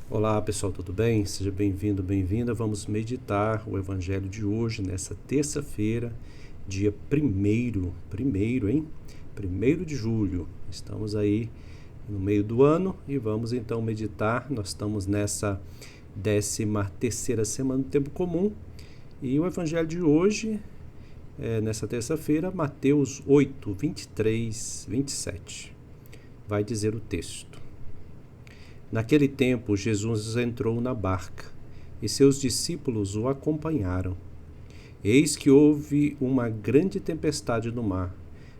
Olá pessoal, tudo bem? Seja bem-vindo, bem-vinda. Vamos meditar o Evangelho de hoje, nessa terça-feira, dia primeiro, hein? 1º de julho. Estamos aí no meio do ano e vamos então meditar. Nós estamos nessa 13ª semana do Tempo Comum e o Evangelho de hoje, nessa terça-feira, Mateus 8, 23, 27. Vai dizer o texto. Naquele tempo, Jesus entrou na barca e seus discípulos o acompanharam. Eis que houve uma grande tempestade no mar,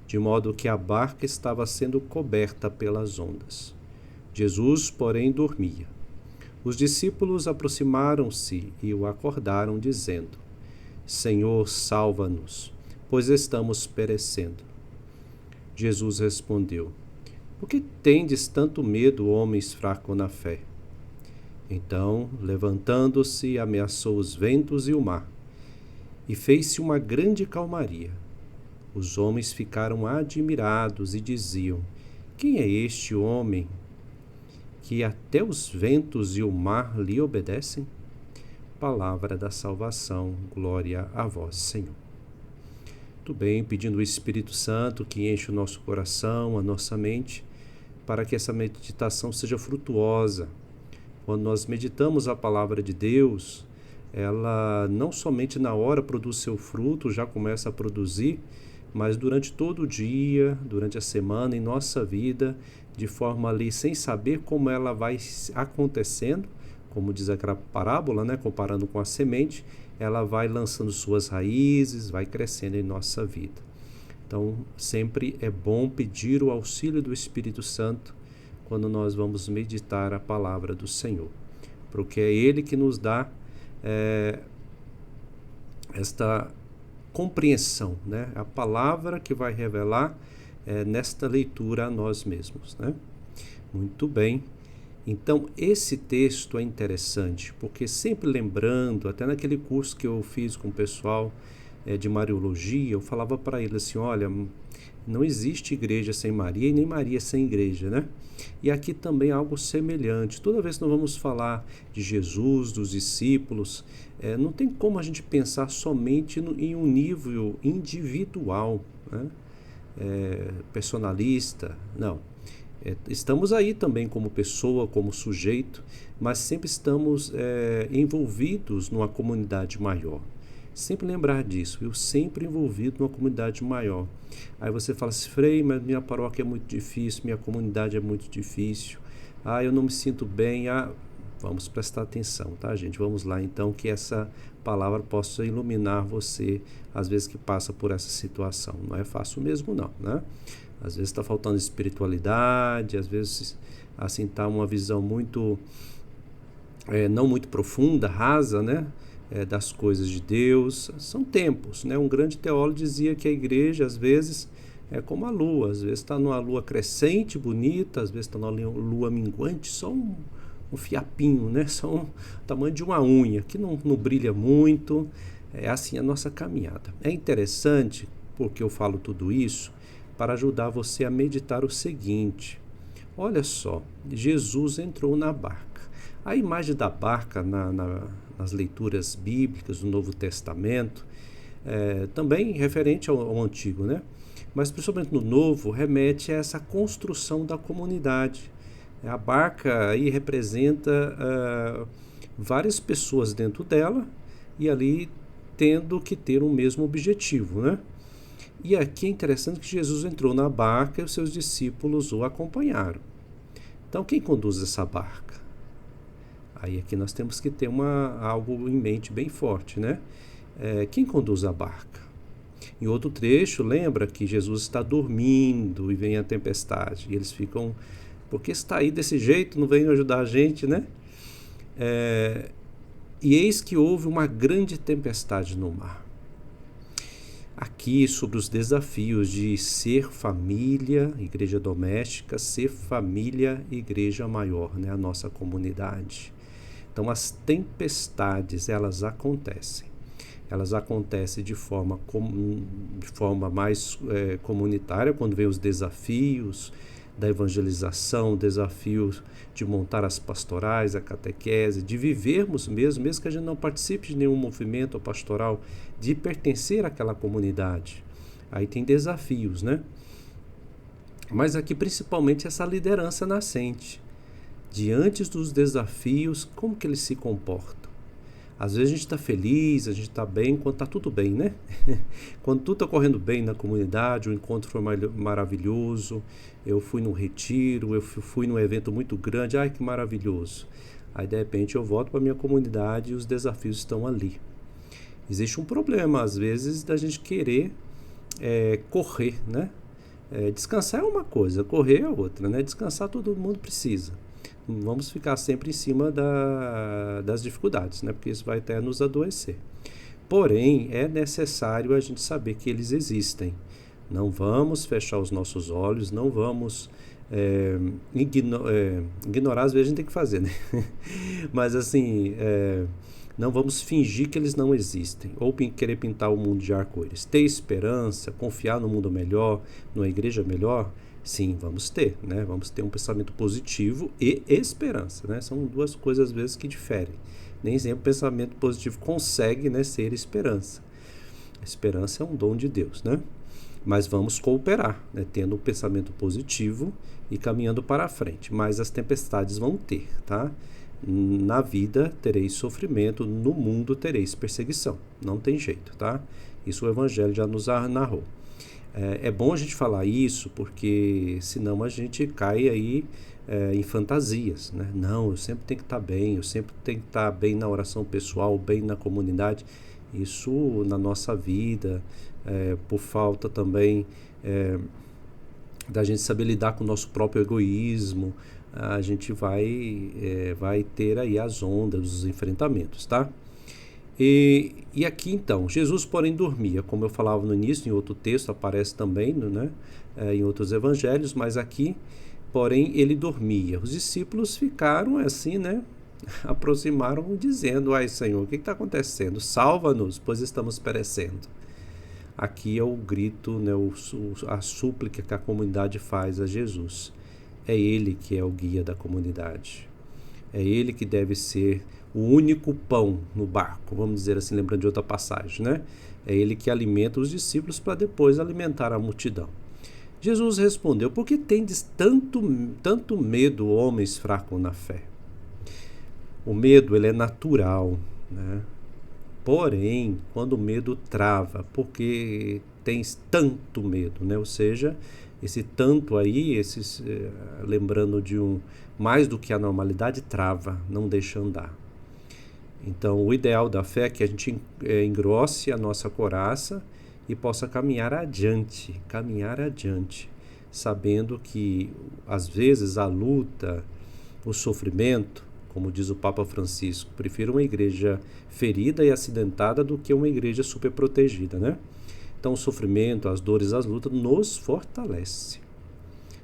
de modo que a barca estava sendo coberta pelas ondas. Jesus, porém, dormia. Os discípulos aproximaram-se e o acordaram, dizendo: Senhor, salva-nos, pois estamos perecendo. Jesus respondeu: Por que tendes tanto medo, homens fracos na fé? Então, levantando-se, ameaçou os ventos e o mar, e fez-se uma grande calmaria. Os homens ficaram admirados e diziam: Quem é este homem que até os ventos e o mar lhe obedecem? Palavra da salvação, glória a vós, Senhor. Muito bem, pedindo o Espírito Santo que enche o nosso coração, a nossa mente, para que essa meditação seja frutuosa. Quando nós meditamos a palavra de Deus, ela não somente na hora produz seu fruto, já começa a produzir, mas durante todo o dia, durante a semana, em nossa vida, de forma ali, sem saber como ela vai acontecendo, como diz aquela parábola, né, comparando com a semente, ela vai lançando suas raízes, vai crescendo em nossa vida. Então, sempre é bom pedir o auxílio do Espírito Santo quando nós vamos meditar a palavra do Senhor, porque é Ele que nos dá esta compreensão, né? A palavra que vai revelar nesta leitura a nós mesmos, né? Muito bem. Então, esse texto é interessante, porque sempre lembrando, até naquele curso que eu fiz com o pessoal de Mariologia, eu falava para eles assim, olha, não existe igreja sem Maria e nem Maria sem igreja, né? E aqui também algo semelhante. Toda vez que nós vamos falar de Jesus, dos discípulos, não tem como a gente pensar somente em um nível individual, né? Personalista, não. Estamos aí também como pessoa, como sujeito, mas sempre estamos envolvidos numa comunidade maior. Sempre lembrar disso, eu sempre envolvido numa comunidade maior. Aí você fala assim, Frei, mas minha paróquia é muito difícil, minha comunidade é muito difícil, eu não me sinto bem, vamos prestar atenção, tá, gente? Vamos lá então, que essa palavra possa iluminar você, às vezes que passa por essa situação. Não é fácil mesmo não, né? Às vezes está faltando espiritualidade, às vezes assim está uma visão muito, não muito profunda, rasa, né? Das coisas de Deus. São tempos, né? Um grande teólogo dizia que a igreja às vezes é como a lua, às vezes está numa lua crescente, bonita, às vezes está numa lua minguante, só um fiapinho, né? Só o tamanho de uma unha, que não brilha muito. É assim a nossa caminhada. É interessante, porque eu falo tudo isso, para ajudar você a meditar o seguinte. Olha só, Jesus entrou na barca. A imagem da barca nas leituras bíblicas do Novo Testamento, também referente ao Antigo, né? Mas principalmente no Novo, remete a essa construção da comunidade. A barca aí representa várias pessoas dentro dela e ali tendo que ter o mesmo objetivo, né? E aqui é interessante que Jesus entrou na barca e os seus discípulos o acompanharam. Então, quem conduz essa barca? Aí aqui nós temos que ter algo em mente bem forte, né? Quem conduz a barca? Em outro trecho, lembra que Jesus está dormindo e vem a tempestade. E eles ficam, por que está aí desse jeito? Não vem ajudar a gente, né? E eis que houve uma grande tempestade no mar. Aqui sobre os desafios de ser família, igreja doméstica, ser família, igreja maior, né? A nossa comunidade. Então as tempestades, elas acontecem. Elas acontecem de forma mais comunitária, quando vem os desafios, da evangelização, o desafio de montar as pastorais, a catequese, de vivermos mesmo que a gente não participe de nenhum movimento pastoral, de pertencer àquela comunidade. Aí tem desafios, né? Mas aqui principalmente essa liderança nascente. Diante dos desafios, como que eles se comportam? Às vezes a gente está feliz, a gente está bem, quando está tudo bem, né? Quando tudo está correndo bem na comunidade, o encontro foi maravilhoso, eu fui num retiro, eu fui num evento muito grande, ai que maravilhoso. Aí de repente eu volto para a minha comunidade e os desafios estão ali. Existe um problema, às vezes, da gente querer correr, né? Descansar é uma coisa, correr é outra, né? Descansar todo mundo precisa. Vamos ficar sempre em cima das dificuldades, né? Porque isso vai até nos adoecer. Porém, é necessário a gente saber que eles existem. Não vamos fechar os nossos olhos, não vamos ignorar, às vezes a gente tem que fazer, né? Mas assim, não vamos fingir que eles não existem, ou querer pintar o mundo de arco-íris. Ter esperança, confiar no mundo melhor, numa igreja melhor, sim, vamos ter, né? Vamos ter um pensamento positivo e esperança, né? São duas coisas às vezes que diferem. Nem sempre o pensamento positivo consegue, né, ser esperança. A esperança é um dom de Deus, né? Mas vamos cooperar, né, tendo um pensamento positivo e caminhando para a frente. Mas as tempestades vão ter, tá? Na vida tereis sofrimento, no mundo tereis perseguição. Não tem jeito, tá? Isso o Evangelho já nos narrou. É bom a gente falar isso, porque senão a gente cai aí em fantasias, né? Não, eu sempre tenho que estar bem, eu sempre tenho que estar bem na oração pessoal, bem na comunidade. Isso na nossa vida, por falta também da gente saber lidar com o nosso próprio egoísmo, a gente vai ter aí as ondas, os enfrentamentos, tá? E aqui então, Jesus porém dormia, como eu falava no início, em outro texto aparece também, né, em outros evangelhos, mas aqui, porém, ele dormia. Os discípulos ficaram assim, né, aproximaram dizendo, ai Senhor, o que está acontecendo? Salva-nos, pois estamos perecendo. Aqui é o grito, né, a súplica que a comunidade faz a Jesus. É Ele que é o guia da comunidade. É Ele que deve ser o único pão no barco, vamos dizer assim, lembrando de outra passagem, né? É Ele que alimenta os discípulos para depois alimentar a multidão. Jesus respondeu, por que tendes tanto medo, homens fracos na fé? O medo, ele é natural, né? Porém, quando o medo trava, porque tens tanto medo, né? Ou seja, esse tanto aí, lembrando de mais do que a normalidade, trava, não deixa andar. Então, o ideal da fé é que a gente engrosse a nossa coraça e possa caminhar adiante, sabendo que, às vezes, a luta, o sofrimento, como diz o Papa Francisco, prefiro uma igreja ferida e acidentada do que uma igreja super protegida, né? Então, o sofrimento, as dores, as lutas nos fortalece.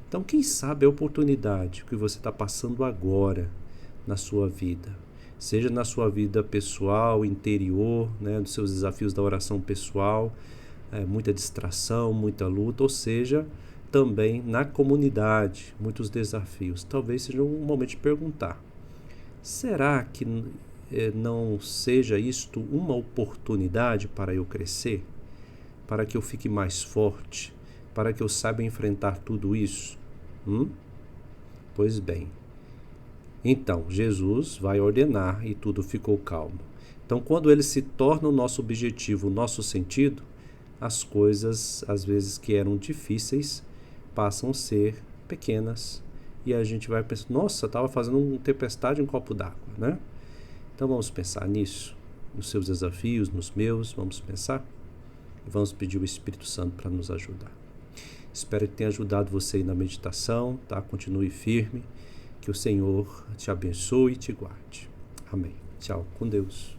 Então, quem sabe a oportunidade que você está passando agora na sua vida, seja na sua vida pessoal, interior, né, nos seus desafios da oração pessoal, muita distração, muita luta, ou seja, também na comunidade, muitos desafios. Talvez seja um momento de perguntar, será que não seja isto uma oportunidade para eu crescer? Para que eu fique mais forte? Para que eu saiba enfrentar tudo isso? Pois bem, então Jesus vai ordenar e tudo ficou calmo. Então, quando ele se torna o nosso objetivo, o nosso sentido, as coisas, às vezes, que eram difíceis, passam a ser pequenas. E a gente vai pensar, nossa, estava fazendo uma tempestade em um copo d'água, né? Então vamos pensar nisso, nos seus desafios, nos meus, vamos pensar? E vamos pedir o Espírito Santo para nos ajudar. Espero que tenha ajudado você aí na meditação, tá? Continue firme, que o Senhor te abençoe e te guarde. Amém. Tchau, com Deus.